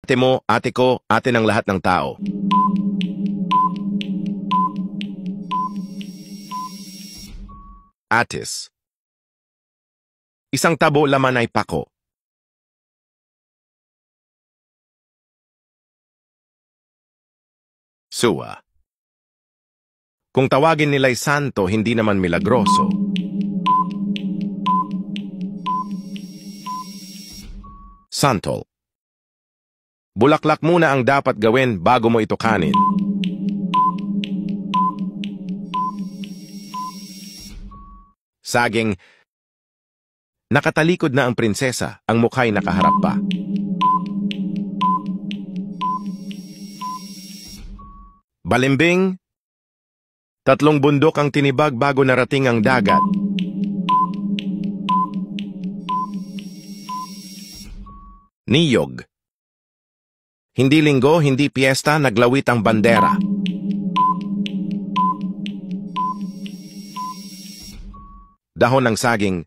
Ate mo, ate ko, ate ng lahat ng tao. Atis. Isang tabo laman ay pako. Suwa. Kung tawagin nila'y santo, hindi naman milagroso. Santol. Bulaklak muna ang dapat gawin bago mo ito kanin. Saging. Nakatalikod na ang prinsesa, ang mukha'y nakaharap pa. Balimbing. 3 bundok ang tinibag bago narating ang dagat. Niyog. Hindi linggo, hindi piyesta, naglawit ang bandera. Dahon ng saging.